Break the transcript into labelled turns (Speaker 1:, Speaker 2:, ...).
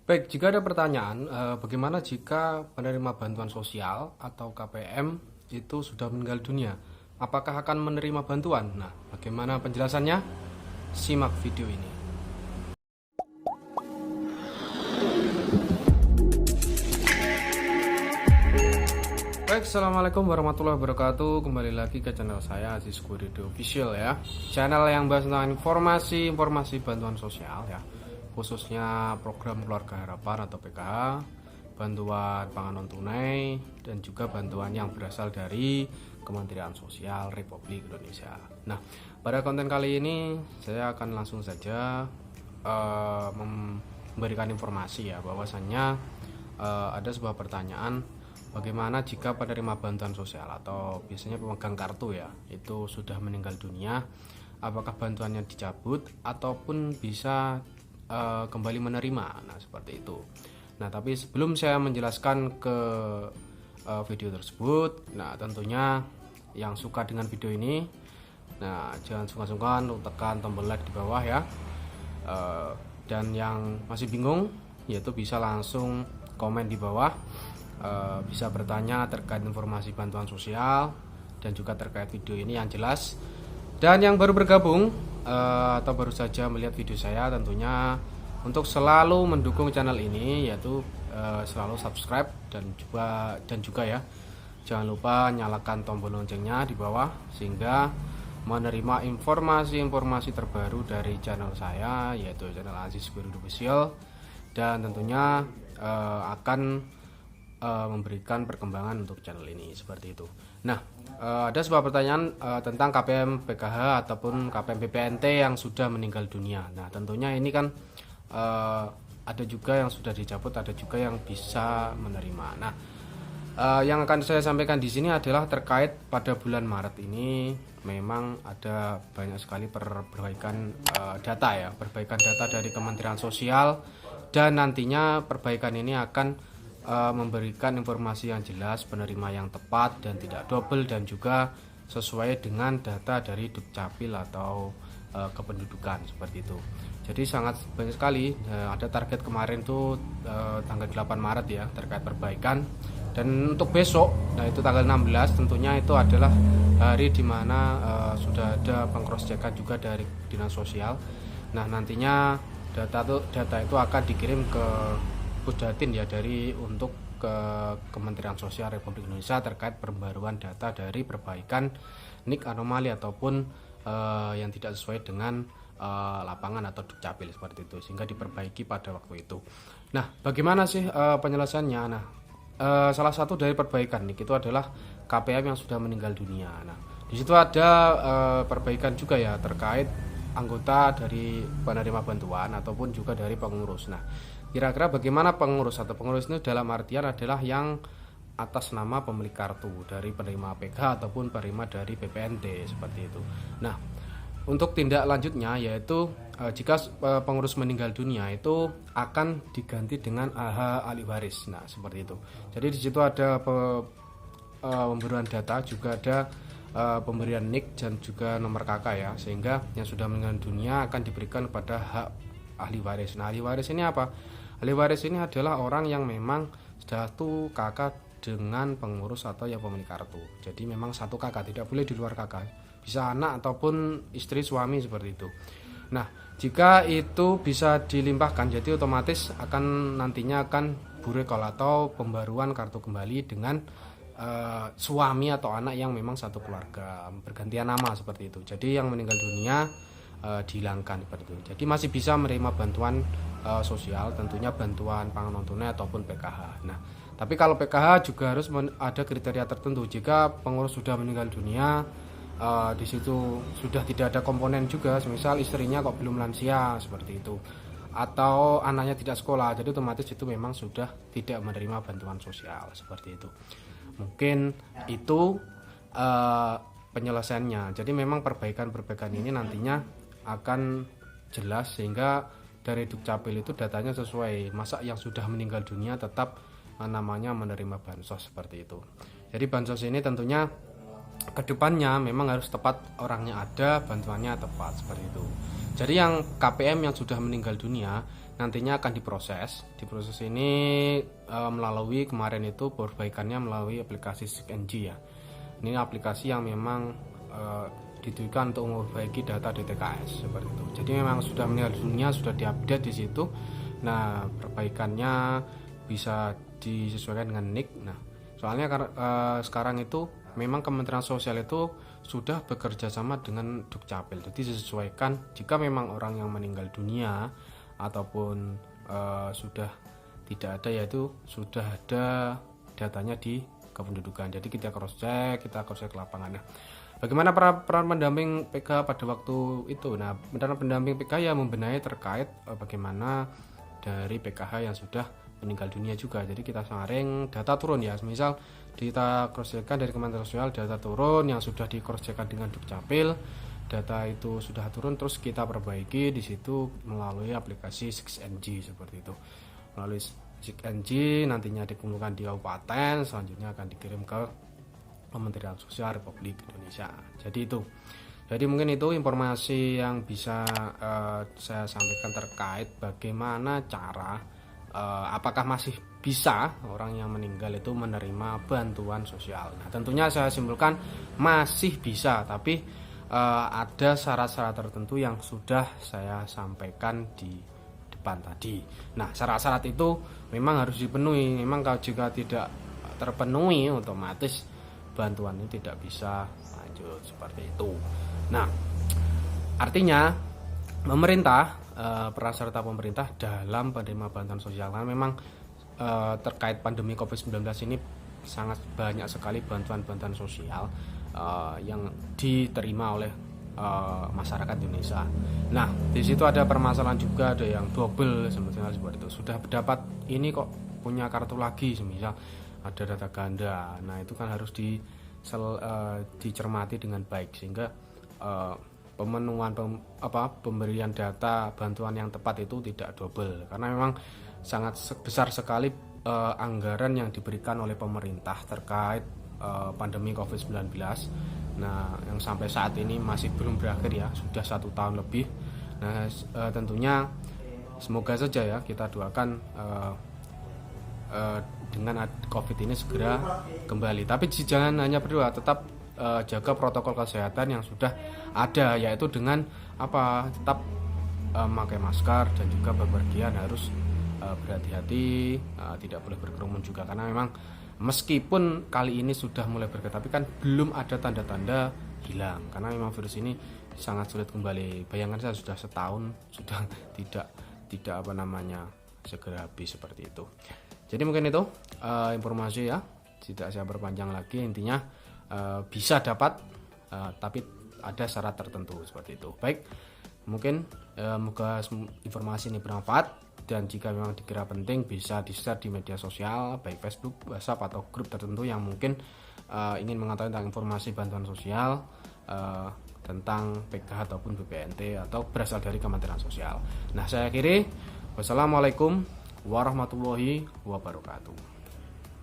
Speaker 1: Baik, jika ada pertanyaan, bagaimana jika penerima bantuan sosial atau KPM itu sudah meninggal dunia? Apakah akan menerima bantuan? Nah, bagaimana penjelasannya? Simak video ini. Baik, assalamualaikum warahmatullahi wabarakatuh. Kembali lagi ke channel saya Aziz Kurido Official ya. Channel yang bahas tentang informasi bantuan sosial ya, khususnya program Keluarga Harapan atau PKH, bantuan pangan non tunai, dan juga bantuan yang berasal dari Kementerian Sosial Republik Indonesia. Nah, pada konten kali ini saya akan langsung saja memberikan informasi ya, bahwasannya ada sebuah pertanyaan, bagaimana jika penerima bantuan sosial atau biasanya pemegang kartu ya, itu sudah meninggal dunia, apakah bantuannya dicabut ataupun bisa kembali menerima. Nah, seperti itu. Nah, tapi sebelum saya menjelaskan ke video tersebut, nah tentunya yang suka dengan video ini, nah jangan sungkan-sungkan untuk tekan tombol like di bawah ya. Dan yang masih bingung, yaitu bisa langsung komen di bawah, bisa bertanya terkait informasi bantuan sosial dan juga terkait video ini yang jelas. Dan yang baru bergabung atau baru saja melihat video saya, tentunya untuk selalu mendukung channel ini, yaitu selalu subscribe dan juga ya, jangan lupa nyalakan tombol loncengnya di bawah sehingga menerima informasi-informasi terbaru dari channel saya, yaitu channel Aziz Kurido Official, dan tentunya akan memberikan perkembangan untuk channel ini seperti itu. Nah, ada sebuah pertanyaan tentang KPM PKH ataupun KPM PPNT yang sudah meninggal dunia. Nah, tentunya ini kan ada juga yang sudah dicabut, ada juga yang bisa menerima. Nah, yang akan saya sampaikan di sini adalah terkait pada bulan Maret ini memang ada banyak sekali perbaikan data ya, perbaikan data dari Kementerian Sosial, dan nantinya perbaikan ini akan memberikan informasi yang jelas, penerima yang tepat dan tidak double, dan juga sesuai dengan data dari Dukcapil atau kependudukan seperti itu. Jadi sangat banyak sekali, ada target kemarin tuh tanggal 8 Maret ya terkait perbaikan, dan untuk besok, nah itu tanggal 16 tentunya itu adalah hari dimana sudah ada pengcross checkan juga dari Dinas Sosial. Nah, nantinya data itu akan dikirim ke Pusdatin ya, untuk ke Kementerian Sosial Republik Indonesia terkait pembaruan data dari perbaikan NIK anomali ataupun yang tidak sesuai dengan lapangan atau Dukcapil seperti itu, sehingga diperbaiki pada waktu itu. Nah, bagaimana sih penjelasannya? Nah, salah satu dari perbaikan NIK itu adalah KPM yang sudah meninggal dunia. Nah, di situ ada perbaikan juga ya terkait anggota dari penerima bantuan ataupun juga dari pengurus. Nah, kira-kira bagaimana pengurus atau pengurus ini dalam artian adalah yang atas nama pemilik kartu dari penerima PK ataupun penerima dari PPNT seperti itu. Nah, untuk tindak lanjutnya yaitu jika pengurus meninggal dunia itu akan diganti dengan ahli waris. Nah, seperti itu. Jadi di situ ada pembaruan data, juga ada pemberian NIK dan juga nomor KK ya, sehingga yang sudah meninggal dunia akan diberikan kepada hak ahli waris. Nah, ahli waris ini apa? Ahli waris ini adalah orang yang memang satu kakak dengan pengurus atau yang pemilik kartu. Jadi memang satu kakak, tidak boleh di luar kakak. Bisa anak ataupun istri suami seperti itu. Nah, jika itu bisa dilimpahkan, jadi otomatis nantinya akan burekol atau pembaruan kartu kembali dengan suami atau anak yang memang satu keluarga, bergantian nama seperti itu. Jadi yang meninggal dunia dihilangkan seperti itu. Jadi masih bisa menerima bantuan sosial, tentunya bantuan pangan non tunai ataupun PKH. Nah, tapi kalau PKH juga harus ada kriteria tertentu. Jika pengurus sudah meninggal dunia, di situ sudah tidak ada komponen juga, misal istrinya kok belum lansia seperti itu, atau anaknya tidak sekolah, jadi otomatis itu memang sudah tidak menerima bantuan sosial seperti itu. Mungkin itu penyelesaiannya. Jadi memang perbaikan ini nantinya akan jelas, sehingga dari Dukcapil itu datanya sesuai. Masa yang sudah meninggal dunia tetap namanya menerima bansos seperti itu. Jadi bansos ini tentunya kedepannya memang harus tepat, orangnya ada, bantuannya tepat seperti itu. Jadi yang KPM yang sudah meninggal dunia nantinya akan diproses. Diproses ini melalui kemarin itu perbaikannya melalui aplikasi SIG-NG ya. Ini aplikasi yang memang ditujukan untuk memperbaiki data DTKS seperti itu. Jadi memang sudah meninggal dunia, sudah diupdate di situ. Nah, perbaikannya bisa disesuaikan dengan NIK. Nah, soalnya sekarang itu memang Kementerian Sosial itu sudah bekerja sama dengan Dukcapil. Jadi disesuaikan jika memang orang yang meninggal dunia ataupun sudah tidak ada, yaitu sudah ada datanya di kependudukan. Jadi kita cross check lapangannya. Bagaimana peran pendamping PK pada waktu itu? Nah, peran pendamping PK ya membenahi terkait bagaimana dari PKH yang sudah meninggal dunia juga. Jadi kita saring data turun ya. Misal kita cross check dari Kementerian Sosial, data turun yang sudah di cross check dengan Dukcapil, data itu sudah turun, terus kita perbaiki di situ melalui aplikasi SIG-NG seperti itu. Melalui SIG-NG nantinya dikumpulkan di kabupaten, selanjutnya akan dikirim ke Kementerian Sosial Republik Indonesia. Jadi itu. Jadi mungkin itu informasi yang bisa saya sampaikan terkait bagaimana cara apakah masih bisa orang yang meninggal itu menerima bantuan sosial. Nah, tentunya saya simpulkan masih bisa, tapi ada syarat-syarat tertentu yang sudah saya sampaikan di depan tadi. Nah, syarat-syarat itu memang harus dipenuhi. Memang kalau jika tidak terpenuhi, otomatis bantuan ini tidak bisa lanjut seperti itu. Nah, artinya pemerintah, peran serta pemerintah dalam penerima bantuan sosial, karena memang terkait pandemi COVID-19 ini sangat banyak sekali bantuan-bantuan sosial yang diterima oleh masyarakat Indonesia. Nah, di situ ada permasalahan juga, ada yang double seperti itu. Sudah dapat ini kok punya kartu lagi, semisal ada data ganda. Nah, itu kan harus dicermati dengan baik sehingga pemberian data bantuan yang tepat itu tidak double, karena memang sangat besar sekali anggaran yang diberikan oleh pemerintah terkait pandemi COVID-19. Nah, yang sampai saat ini masih belum berakhir ya, sudah 1 tahun lebih. Nah, tentunya semoga saja ya, kita doakan dengan COVID ini segera kembali. Tapi jangan hanya berdoa, tetap jaga protokol kesehatan yang sudah ada, yaitu dengan tetap memakai masker dan juga bepergian harus berhati-hati, tidak boleh berkerumun juga, karena memang meskipun kali ini sudah mulai bergerak, tapi kan belum ada tanda-tanda hilang, karena memang virus ini sangat sulit kembali. Bayangkan saya sudah setahun sudah tidak segera habis seperti itu. Jadi mungkin itu informasi ya, tidak saya perpanjang lagi. Intinya bisa dapat, tapi ada syarat tertentu seperti itu. Baik, mungkin moga informasi ini bermanfaat, dan jika memang dikira penting bisa di-share di media sosial, baik Facebook, WhatsApp, atau grup tertentu yang mungkin ingin mengetahui tentang informasi bantuan sosial, tentang PKH ataupun BPNT atau berasal dari Kementerian Sosial. Nah, saya akhiri. Wassalamualaikum warahmatullahi wabarakatuh.